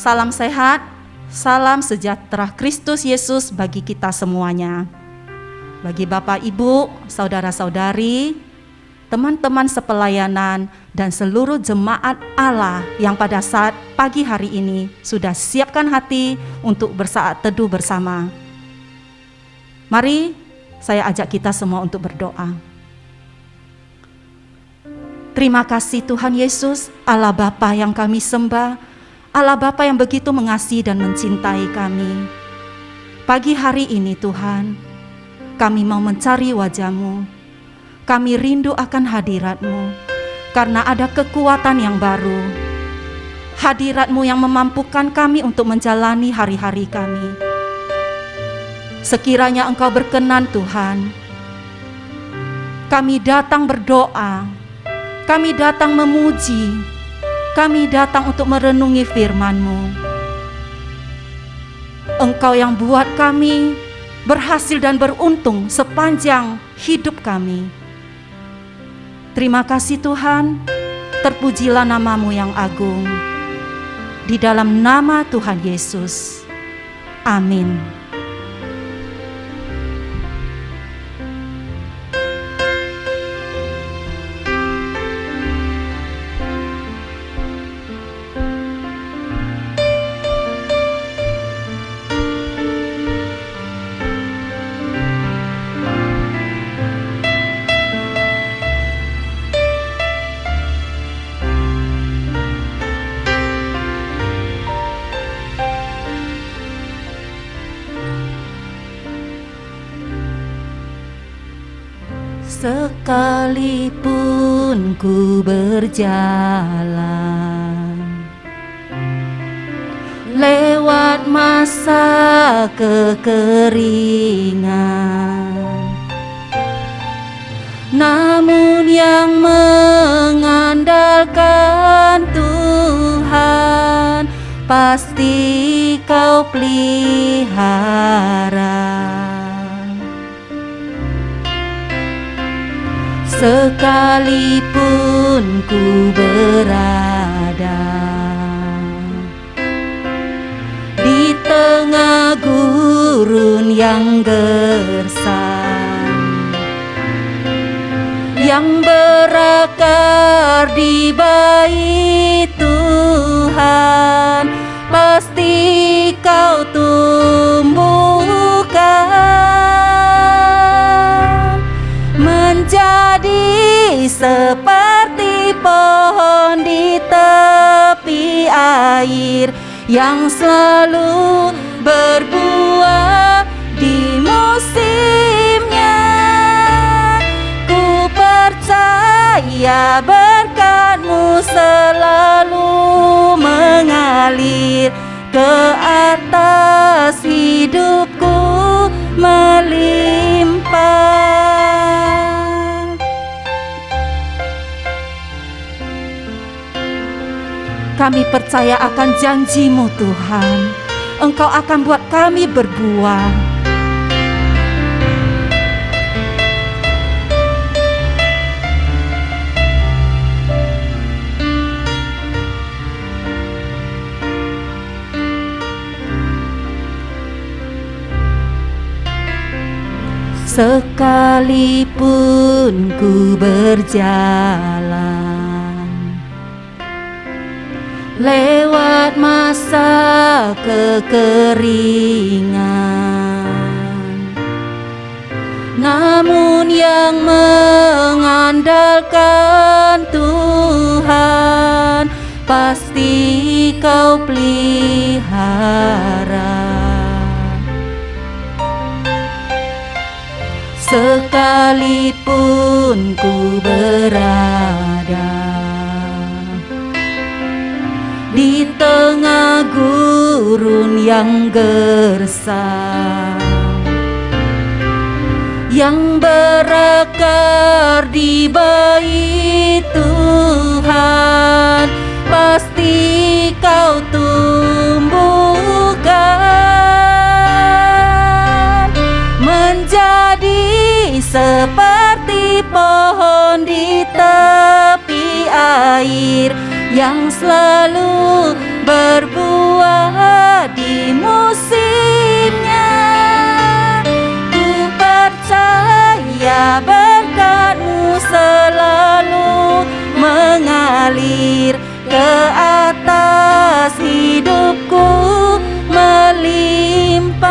Salam sehat, salam sejahtera Kristus Yesus bagi kita semuanya. Bagi Bapak, Ibu, saudara-saudari, teman-teman sepelayanan, dan seluruh jemaat Allah yang pada saat pagi hari ini sudah siapkan hati untuk bersaat teduh bersama. Mari saya ajak kita semua untuk berdoa. Terima kasih Tuhan Yesus, Allah Bapa yang kami sembah, Allah Bapa yang begitu mengasihi dan mencintai kami. Pagi hari ini Tuhan, kami mau mencari wajah-Mu. Kami rindu akan hadirat-Mu, karena ada kekuatan yang baru. Hadirat-Mu yang memampukan kami untuk menjalani hari-hari kami. Sekiranya Engkau berkenan Tuhan, kami datang berdoa, kami datang memuji, kami datang untuk merenungi firman-Mu. Engkau yang buat kami berhasil dan beruntung sepanjang hidup kami. Terima kasih Tuhan, terpujilah nama-Mu yang agung. Di dalam nama Tuhan Yesus, amin. Sekalipun ku berjalan lewat masa kekeringan, namun yang mengandalkan Tuhan pasti Kau pelihara. Sekalipun ku berada di tengah gurun yang gersang, yang berakar di bait Tuhan, pasti Kau tumbuhkan menjadi seperti pohon di tepi air yang selalu berbuah di musimnya. Ku percaya berkat-Mu selalu mengalir ke atas hidupku melimpah. Kami percaya akan janji-Mu Tuhan. Engkau akan buat kami berbuah. Sekalipun ku berjalan lewat masa kekeringan, namun yang mengandalkan Tuhan pasti Kau pelihara. Sekalipun ku berada di tengah gurun yang gersang, yang berakar di bait Tuhan, pasti Kau tumbuhkan menjadi seperti pohon di tepi air yang selalu berbuah ya berkat-Mu selalu mengalir ke atas hidupku, melimpah,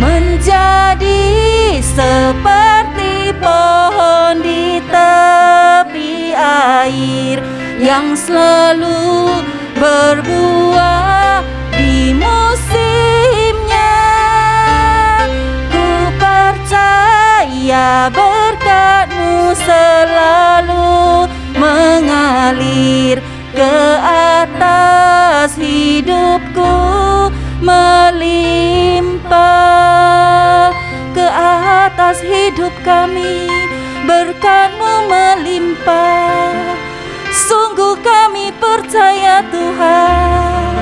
menjadi seperti pohon di tepi air yang selalu berbuah di musimnya. Ku percaya berkat-Mu selalu mengalir ke atas hidupku, melimpah ke atas hidup kami. Berkat-Mu melimpah, sungguh kami percaya Tuhan,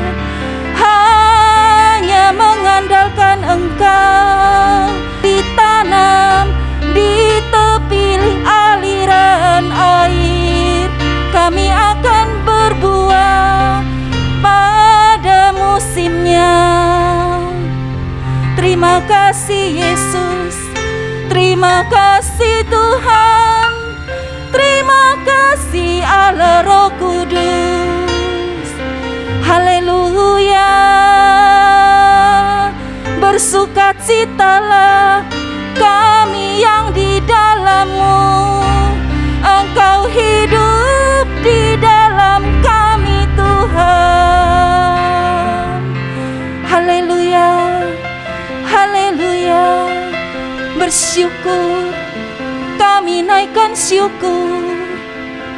hanya mengandalkan Engkau, ditanam di tepi aliran air, kami akan berbuah pada musimnya. Terima kasih Yesus, terima kasih Tuhan, terima kasih Allah Roh Kudus. Haleluya, bersukacitalah kami yang di dalam-Mu, Engkau hidup di dalam kami Tuhan. Haleluya, haleluya, bersyukur, kami naikkan syukur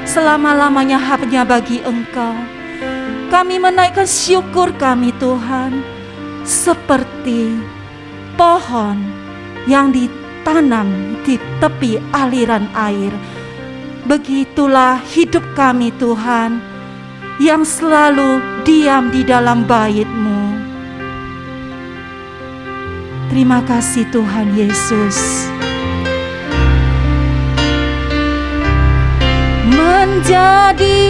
selama-lamanya hanya bagi Engkau. Kami menaikkan syukur kami Tuhan, seperti pohon yang ditanam di tepi aliran air. Begitulah hidup kami Tuhan, yang selalu diam di dalam bait-Mu. Terima kasih Tuhan Yesus. Menjadi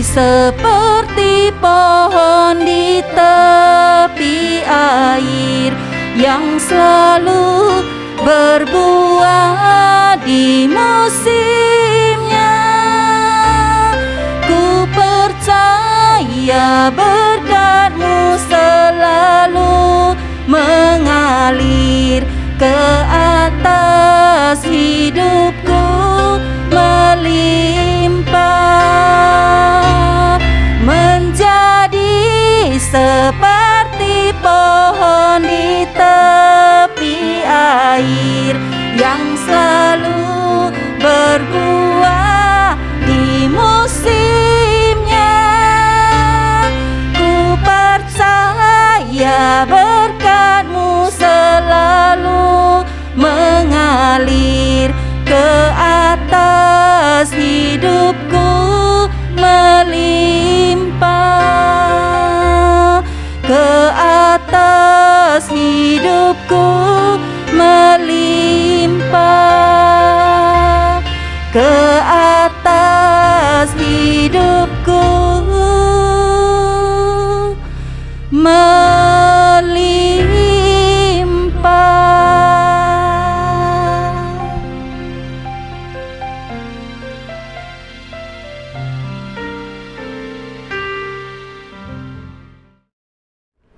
seperti pohon di tepi air yang selalu berbuah di musimnya. Ku percaya berkat-Mu selalu mengalir ke atas hidupku, melimpah, menjadi seperti pohon di tepi air yang selalu berbuah di musimnya. Ku percaya berkat-Mu selalu mengalir ke atas hidupku, melimpah, ke atas hidupku, melimpah, ke atas hidupku,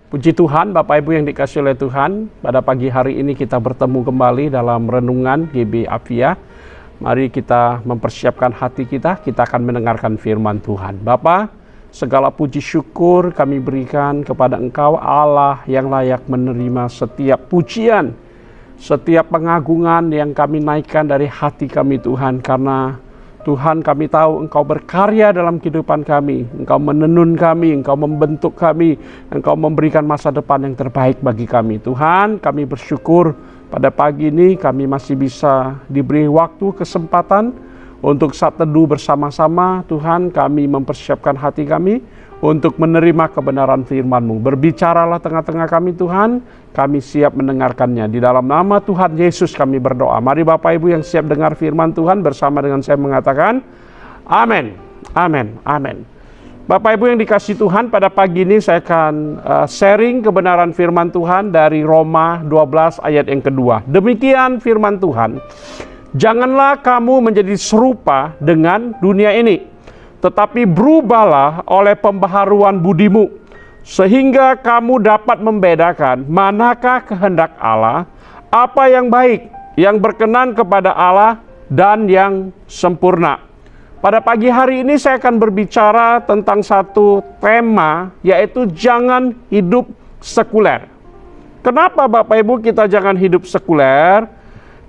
Puji Tuhan, Bapak Ibu yang dikasihi oleh Tuhan, pada pagi hari ini kita bertemu kembali dalam renungan GB Afia. Mari kita mempersiapkan hati kita akan mendengarkan firman Tuhan. Bapa, segala puji syukur kami berikan kepada Engkau Allah yang layak menerima setiap pujian, setiap pengagungan yang kami naikkan dari hati kami Tuhan, karena Tuhan, kami tahu Engkau berkarya dalam kehidupan kami. Engkau menenun kami, Engkau membentuk kami, Engkau memberikan masa depan yang terbaik bagi kami. Tuhan, kami bersyukur pada pagi ini kami masih bisa diberi waktu, kesempatan untuk saat teduh bersama-sama. Tuhan, kami mempersiapkan hati kami untuk menerima kebenaran firman-Mu. Berbicaralah tengah-tengah kami Tuhan, kami siap mendengarkannya. Di dalam nama Tuhan Yesus kami berdoa. Mari Bapak Ibu yang siap dengar firman Tuhan bersama dengan saya mengatakan, Amin, Amin, Amin. Bapak Ibu yang dikasihi Tuhan, pada pagi ini saya akan sharing kebenaran firman Tuhan dari Roma 12 ayat yang kedua. Demikian firman Tuhan, janganlah kamu menjadi serupa dengan dunia ini, tetapi berubahlah oleh pembaharuan budimu, sehingga kamu dapat membedakan manakah kehendak Allah, apa yang baik, yang berkenan kepada Allah, dan yang sempurna. Pada pagi hari ini saya akan berbicara tentang satu tema, yaitu jangan hidup sekuler. Kenapa Bapak Ibu kita jangan hidup sekuler?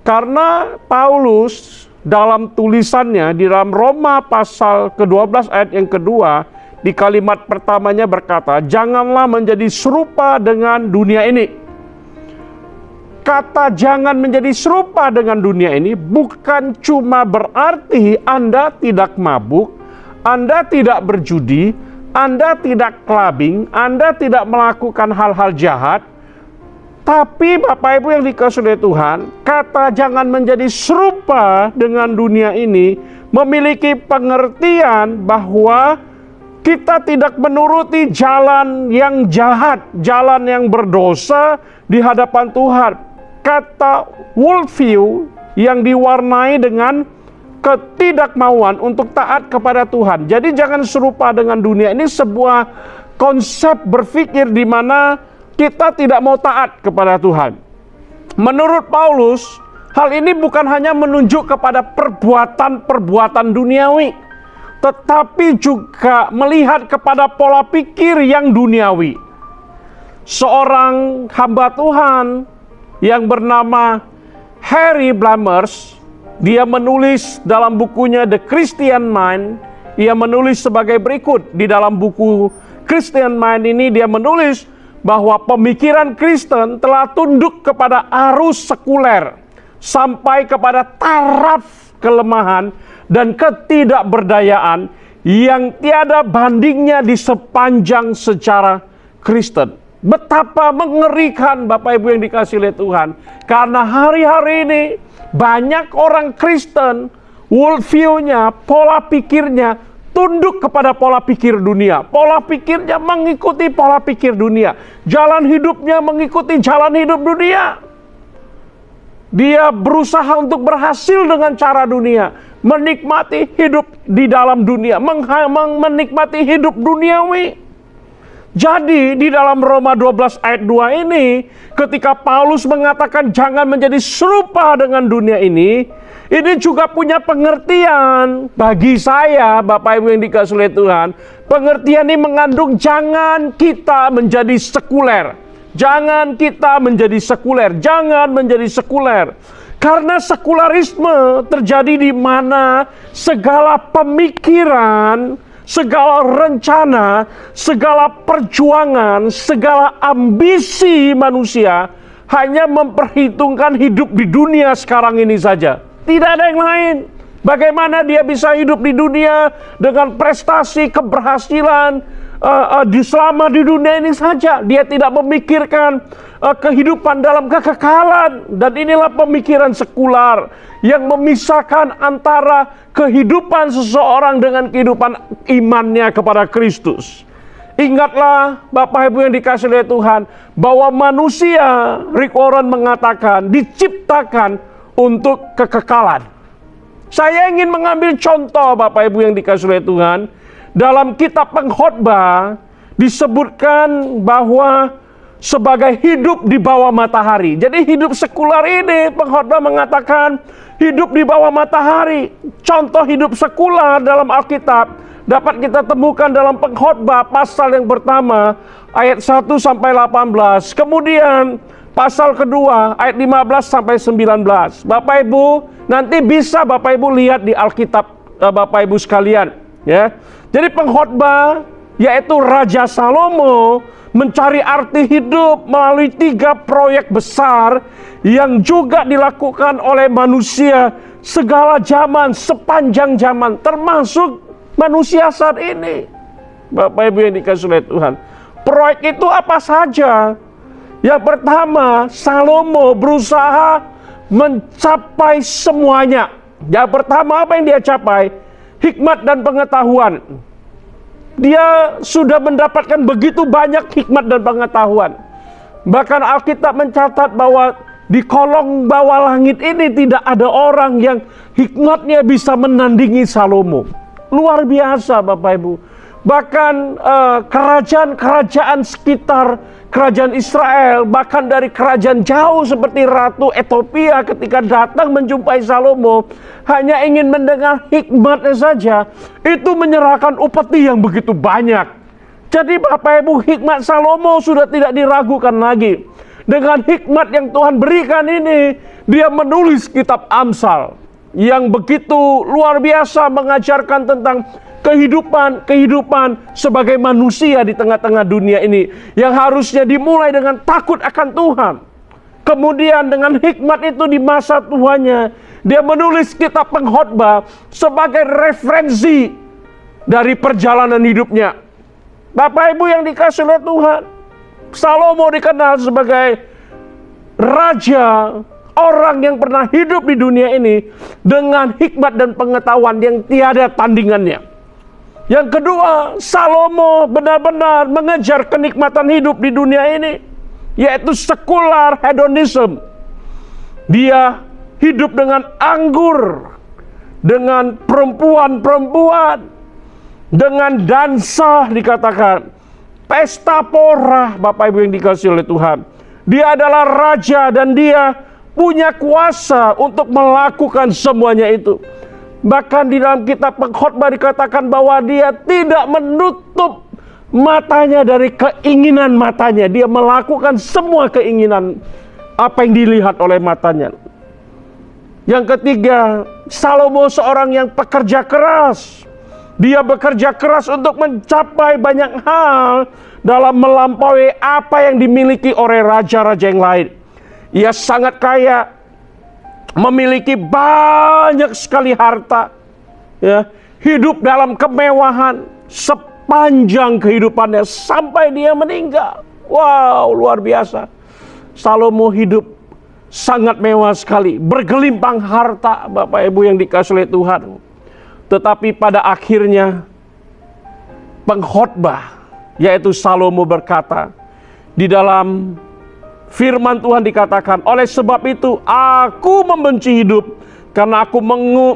Karena Paulus dalam tulisannya di dalam Roma pasal ke-12 ayat yang kedua, di kalimat pertamanya berkata, janganlah menjadi serupa dengan dunia ini. Kata jangan menjadi serupa dengan dunia ini bukan cuma berarti Anda tidak mabuk, Anda tidak berjudi, Anda tidak clubbing, Anda tidak melakukan hal-hal jahat. Tapi Bapak Ibu yang dikasihi oleh Tuhan, kata jangan menjadi serupa dengan dunia ini memiliki pengertian bahwa kita tidak menuruti jalan yang jahat, jalan yang berdosa di hadapan Tuhan. Kata worldview yang diwarnai dengan ketidakmauan untuk taat kepada Tuhan. Jadi jangan serupa dengan dunia. Ini sebuah konsep berpikir di mana kita tidak mau taat kepada Tuhan. Menurut Paulus, hal ini bukan hanya menunjuk kepada perbuatan-perbuatan duniawi, tetapi juga melihat kepada pola pikir yang duniawi. Seorang hamba Tuhan yang bernama Harry Blamers, dia menulis dalam bukunya The Christian Mind, ia menulis sebagai berikut. Di dalam buku Christian Mind ini dia menulis bahwa pemikiran Kristen telah tunduk kepada arus sekuler sampai kepada taraf kelemahan dan ketidakberdayaan yang tiada bandingnya di sepanjang sejarah Kristen. Betapa mengerikan Bapak Ibu yang dikasihi oleh Tuhan. Karena hari-hari ini banyak orang Kristen, worldview-nya, pola pikirnya tunduk kepada pola pikir dunia. Pola pikirnya mengikuti pola pikir dunia. Jalan hidupnya mengikuti jalan hidup dunia. Dia berusaha untuk berhasil dengan cara dunia. Menikmati hidup di dalam dunia. Menikmati hidup duniawi. Jadi di dalam Roma 12 ayat 2 ini, ketika Paulus mengatakan jangan menjadi serupa dengan dunia ini juga punya pengertian bagi saya, Bapak Ibu yang dikasihi oleh Tuhan. Pengertian ini mengandung jangan kita menjadi sekuler. Jangan kita menjadi sekuler, jangan menjadi sekuler. Karena sekularisme terjadi di mana segala pemikiran, segala rencana, segala perjuangan, segala ambisi manusia hanya memperhitungkan hidup di dunia sekarang ini saja. Tidak ada yang lain. Bagaimana dia bisa hidup di dunia dengan prestasi, keberhasilan, selama di dunia ini saja. Dia tidak memikirkan kehidupan dalam kekekalan. Dan inilah pemikiran sekular yang memisahkan antara kehidupan seseorang dengan kehidupan imannya kepada Kristus. Ingatlah Bapak Ibu yang dikasihi oleh Tuhan, bahwa manusia, Rick Warren mengatakan, diciptakan untuk kekekalan. Saya ingin mengambil contoh Bapak Ibu yang dikasihi oleh Tuhan. Dalam kitab Pengkhotbah disebutkan bahwa sebagai hidup di bawah matahari. Jadi hidup sekular ini, Pengkhotbah mengatakan hidup di bawah matahari. Contoh hidup sekular dalam Alkitab dapat kita temukan dalam Pengkhotbah pasal yang pertama ayat 1 sampai 18. Kemudian pasal kedua ayat 15 sampai 19. Bapak Ibu nanti bisa Bapak Ibu lihat di Alkitab Bapak Ibu sekalian, ya. Jadi Pengkhotbah, yaitu Raja Salomo, mencari arti hidup melalui 3 proyek besar yang juga dilakukan oleh manusia segala zaman, sepanjang zaman, termasuk manusia saat ini. Bapak Ibu yang dikasihi oleh Tuhan, proyek itu apa saja? Yang pertama, Salomo berusaha mencapai semuanya. Yang pertama, apa yang dia capai? Hikmat dan pengetahuan. Dia sudah mendapatkan begitu banyak hikmat dan pengetahuan. Bahkan Alkitab mencatat bahwa di kolong bawah langit ini tidak ada orang yang hikmatnya bisa menandingi Salomo. Luar biasa Bapak Ibu. Bahkan kerajaan-kerajaan sekitar kerajaan Israel, bahkan dari kerajaan jauh seperti Ratu Ethiopia ketika datang menjumpai Salomo, hanya ingin mendengar hikmatnya saja, itu menyerahkan upeti yang begitu banyak. Jadi Bapak Ibu, hikmat Salomo sudah tidak diragukan lagi. Dengan hikmat yang Tuhan berikan ini, dia menulis kitab Amsal yang begitu luar biasa mengajarkan tentang kehidupan sebagai manusia di tengah-tengah dunia ini yang harusnya dimulai dengan takut akan Tuhan. Kemudian dengan hikmat itu di masa tuanya, dia menulis kitab Pengkhotbah sebagai referensi dari perjalanan hidupnya. Bapak Ibu yang dikasihi oleh Tuhan, Salomo dikenal sebagai raja, orang yang pernah hidup di dunia ini dengan hikmat dan pengetahuan yang tiada tandingannya. Yang kedua, Salomo benar-benar mengejar kenikmatan hidup di dunia ini, yaitu sekular hedonism. Dia hidup dengan anggur, dengan perempuan-perempuan, dengan dansa dikatakan, pesta pora, Bapak Ibu yang dikasihi oleh Tuhan. Dia adalah raja dan dia punya kuasa untuk melakukan semuanya itu. Bahkan di dalam kitab Pengkhotbah dikatakan bahwa dia tidak menutup matanya dari keinginan matanya. Dia melakukan semua keinginan apa yang dilihat oleh matanya. Yang ketiga, Salomo seorang yang pekerja keras. Dia bekerja keras untuk mencapai banyak hal dalam melampaui apa yang dimiliki oleh raja-raja yang lain. Ia sangat kaya, memiliki banyak sekali harta, ya, hidup dalam kemewahan sepanjang kehidupannya sampai dia meninggal. Wow, luar biasa. Salomo hidup sangat mewah sekali, bergelimpang harta, Bapak Ibu yang dikasihi oleh Tuhan. Tetapi pada akhirnya pengkhotbah, yaitu Salomo berkata, di dalam firman Tuhan dikatakan, oleh sebab itu aku membenci hidup karena aku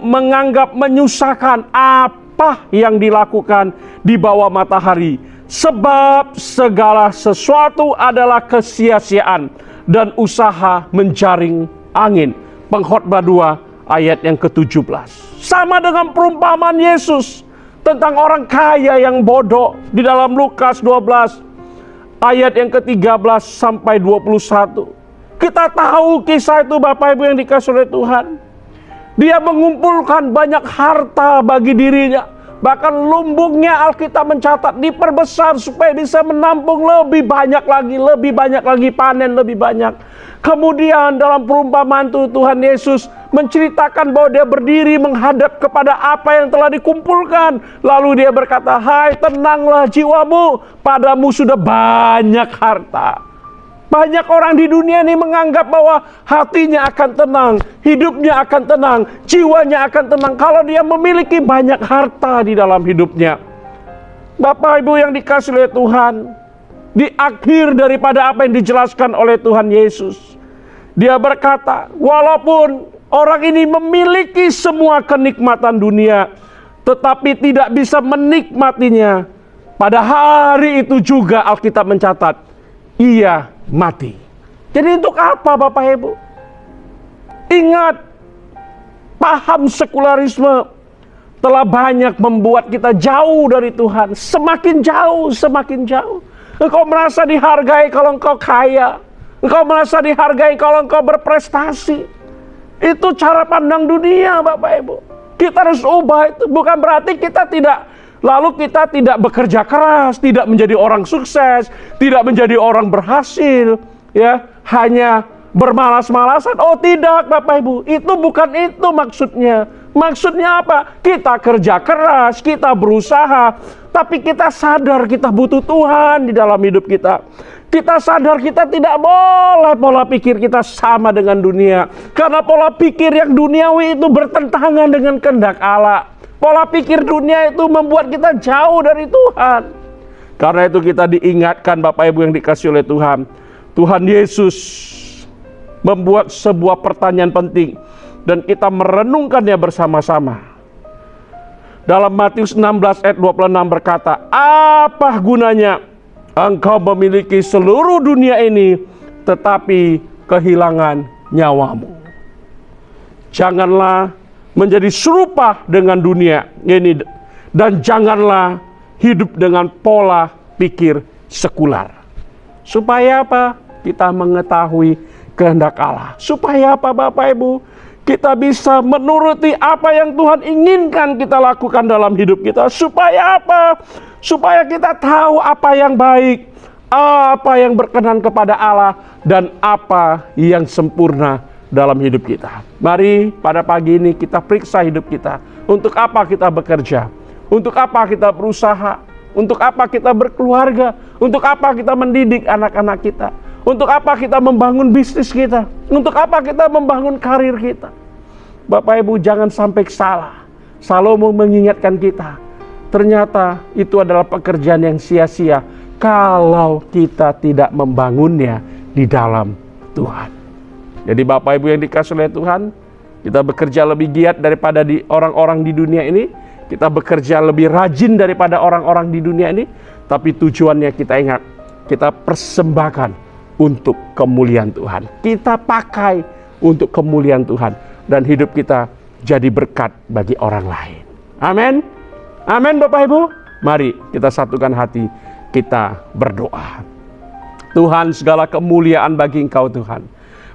menganggap menyusahkan apa yang dilakukan di bawah matahari. Sebab segala sesuatu adalah kesia-siaan dan usaha menjaring angin. Pengkhotbah 2 ayat yang ke-17. Sama dengan perumpamaan Yesus tentang orang kaya yang bodoh di dalam Lukas 12 ayat yang ke-13 sampai 21. Kita tahu kisah itu Bapak Ibu yang dikasihi oleh Tuhan. Dia mengumpulkan banyak harta bagi dirinya. Bahkan lumbungnya Alkitab mencatat diperbesar supaya bisa menampung lebih banyak lagi panen lebih banyak. Kemudian dalam perumpamaan itu Tuhan Yesus menceritakan bahwa dia berdiri menghadap kepada apa yang telah dikumpulkan. Lalu dia berkata, hai tenanglah jiwamu, padamu sudah banyak harta. Banyak orang di dunia ini menganggap bahwa hatinya akan tenang, hidupnya akan tenang, jiwanya akan tenang kalau dia memiliki banyak harta di dalam hidupnya. Bapak Ibu yang dikasihi oleh Tuhan, di akhir daripada apa yang dijelaskan oleh Tuhan Yesus, dia berkata, walaupun orang ini memiliki semua kenikmatan dunia, tetapi tidak bisa menikmatinya, pada hari itu juga Alkitab mencatat, ia mati. Jadi untuk apa Bapak Ibu? Ingat, paham sekularisme telah banyak membuat kita jauh dari Tuhan. Semakin jauh, semakin jauh. Engkau merasa dihargai kalau engkau kaya. Engkau merasa dihargai kalau engkau berprestasi. Itu cara pandang dunia Bapak Ibu. Kita harus ubah itu. Bukan berarti kita tidak bekerja keras, tidak menjadi orang sukses, tidak menjadi orang berhasil, ya, hanya bermalas-malasan. Oh tidak Bapak Ibu, itu bukan itu maksudnya. Maksudnya apa? Kita kerja keras, kita berusaha, tapi kita sadar kita butuh Tuhan di dalam hidup kita. Kita sadar kita tidak boleh pola pikir kita sama dengan dunia. Karena pola pikir yang duniawi itu bertentangan dengan kehendak Allah. Pola pikir dunia itu membuat kita jauh dari Tuhan. Karena itu kita diingatkan Bapak Ibu yang dikasihi oleh Tuhan. Tuhan Yesus membuat sebuah pertanyaan penting dan kita merenungkannya bersama-sama. Dalam Matius 16 ayat 26 berkata, apa gunanya engkau memiliki seluruh dunia ini tetapi kehilangan nyawamu? Janganlah menjadi serupa dengan dunia ini dan janganlah hidup dengan pola pikir sekular. Supaya apa? Kita mengetahui kehendak Allah. Supaya apa Bapak Ibu? Kita bisa menuruti apa yang Tuhan inginkan kita lakukan dalam hidup kita. Supaya apa? Supaya kita tahu apa yang baik, apa yang berkenan kepada Allah, dan apa yang sempurna dalam hidup kita. Mari pada pagi ini kita periksa hidup kita. Untuk apa kita bekerja? Untuk apa kita berusaha? Untuk apa kita berkeluarga? Untuk apa kita mendidik anak-anak kita? Untuk apa kita membangun bisnis kita? Untuk apa kita membangun karir kita? Bapak Ibu, jangan sampai salah. Salomo mengingatkan kita, ternyata itu adalah pekerjaan yang sia-sia kalau kita tidak membangunnya di dalam Tuhan. Jadi Bapak Ibu yang dikasihi oleh Tuhan, kita bekerja lebih giat daripada orang-orang di dunia ini. Kita bekerja lebih rajin daripada orang-orang di dunia ini. Tapi tujuannya kita ingat, kita persembahkan untuk kemuliaan Tuhan. Kita pakai untuk kemuliaan Tuhan. Dan hidup kita jadi berkat bagi orang lain. Amin. Amin Bapak Ibu. Mari kita satukan hati, kita berdoa. Tuhan, segala kemuliaan bagi Engkau Tuhan.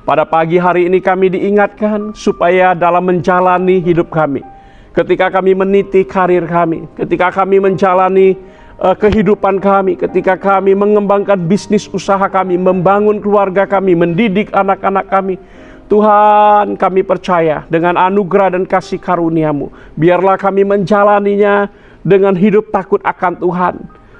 Pada pagi hari ini kami diingatkan supaya dalam menjalani hidup kami, ketika kami meniti karir kami, ketika kami menjalani kehidupan kami, ketika kami mengembangkan bisnis usaha kami, membangun keluarga kami, mendidik anak-anak kami, Tuhan, kami percaya dengan anugerah dan kasih karunia-Mu, biarlah kami menjalaninya dengan hidup takut akan Tuhan,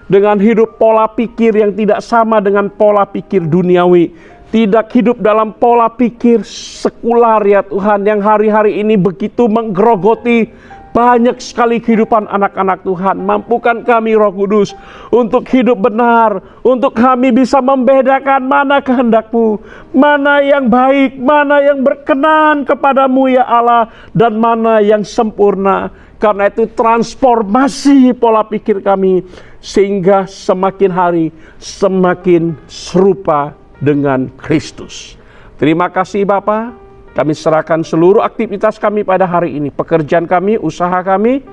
dengan hidup pola pikir yang tidak sama dengan pola pikir duniawi, tidak hidup dalam pola pikir sekular ya Tuhan, yang hari-hari ini begitu menggerogoti banyak sekali kehidupan anak-anak Tuhan. Mampukan kami Roh Kudus untuk hidup benar, untuk kami bisa membedakan mana kehendak-Mu, mana yang baik, mana yang berkenan kepadamu ya Allah, dan mana yang sempurna. Karena itu transformasi pola pikir kami, sehingga semakin hari semakin serupa dengan Kristus. Terima kasih Bapa. Kami serahkan seluruh aktivitas kami pada hari ini. Pekerjaan kami, usaha kami,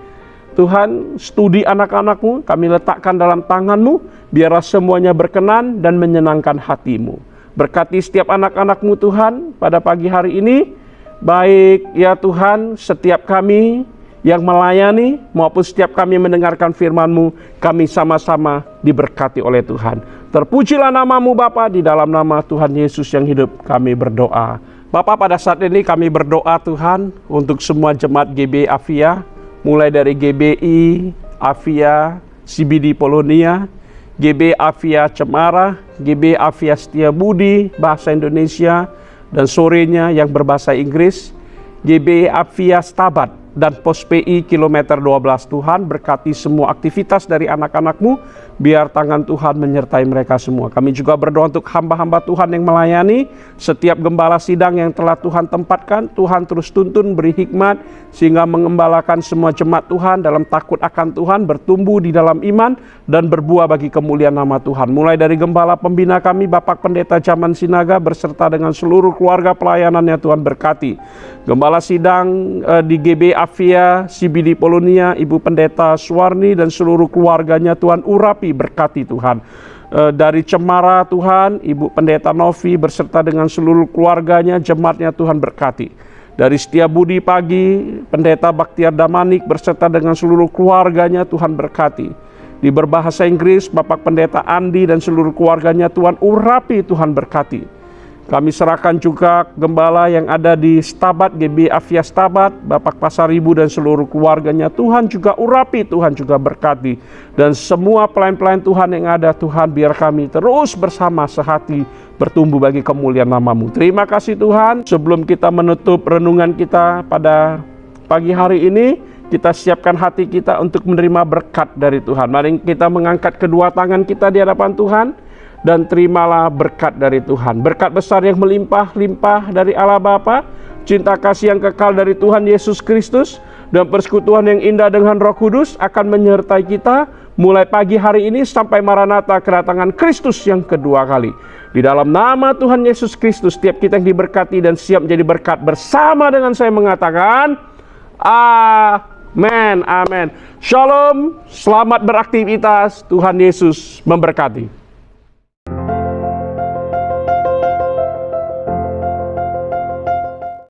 Tuhan, studi anak-anak-Mu, kami letakkan dalam tangan-Mu. Biarlah semuanya berkenan dan menyenangkan hati-Mu. Berkati setiap anak-anak-Mu Tuhan pada pagi hari ini. Baik ya Tuhan, setiap kami yang melayani maupun setiap kami mendengarkan firman-Mu, kami sama-sama diberkati oleh Tuhan. Terpujilah nama-Mu Bapa, di dalam nama Tuhan Yesus yang hidup kami berdoa. Bapak, pada saat ini kami berdoa Tuhan untuk semua jemaat GB Avia, mulai dari GBI Avia CBD Polonia, GB Avia Cemara, GB Avia Setiabudi bahasa Indonesia, dan sorenya yang berbahasa Inggris, GB Avia Stabat dan Pos PI kilometer 12. Tuhan, berkati semua aktivitas dari anak-anak-Mu, biar tangan Tuhan menyertai mereka semua. Kami juga berdoa untuk hamba-hamba Tuhan yang melayani, setiap gembala sidang yang telah Tuhan tempatkan, Tuhan terus tuntun, beri hikmat, sehingga mengembalakan semua jemaat Tuhan dalam takut akan Tuhan, bertumbuh di dalam iman, dan berbuah bagi kemuliaan nama Tuhan. Mulai dari gembala pembina kami, Bapak Pendeta Zaman Sinaga, berserta dengan seluruh keluarga pelayanannya, Tuhan berkati. Gembala sidang di GB Avia CBD Polonia, Ibu Pendeta Suwarni dan seluruh keluarganya, Tuhan urapi, berkati Tuhan. Dari Cemara Tuhan, Ibu Pendeta Novi berserta dengan seluruh keluarganya, jemaatnya, Tuhan berkati. Dari Setiabudi pagi, Pendeta Baktiar Damanik berserta dengan seluruh keluarganya, Tuhan berkati. Di berbahasa Inggris, Bapak Pendeta Andi dan seluruh keluarganya, Tuhan urapi, Tuhan berkati. Kami serahkan juga gembala yang ada di Stabat, GB Avia Stabat, Bapak Pasaribu dan seluruh keluarganya, Tuhan juga urapi, Tuhan juga berkati. Dan semua pelayan-pelayan Tuhan yang ada, Tuhan, biar kami terus bersama sehati bertumbuh bagi kemuliaan nama-Mu. Terima kasih Tuhan. Sebelum kita menutup renungan kita pada pagi hari ini, kita siapkan hati kita untuk menerima berkat dari Tuhan. Mari kita mengangkat kedua tangan kita di hadapan Tuhan dan terimalah berkat dari Tuhan. Berkat besar yang melimpah-limpah dari Allah Bapa, cinta kasih yang kekal dari Tuhan Yesus Kristus, dan persekutuan yang indah dengan Roh Kudus akan menyertai kita mulai pagi hari ini sampai Maranatha, kedatangan Kristus yang kedua kali. Di dalam nama Tuhan Yesus Kristus, setiap kita yang diberkati dan siap menjadi berkat, bersama dengan saya mengatakan amin, amin. Shalom, selamat beraktivitas, Tuhan Yesus memberkati.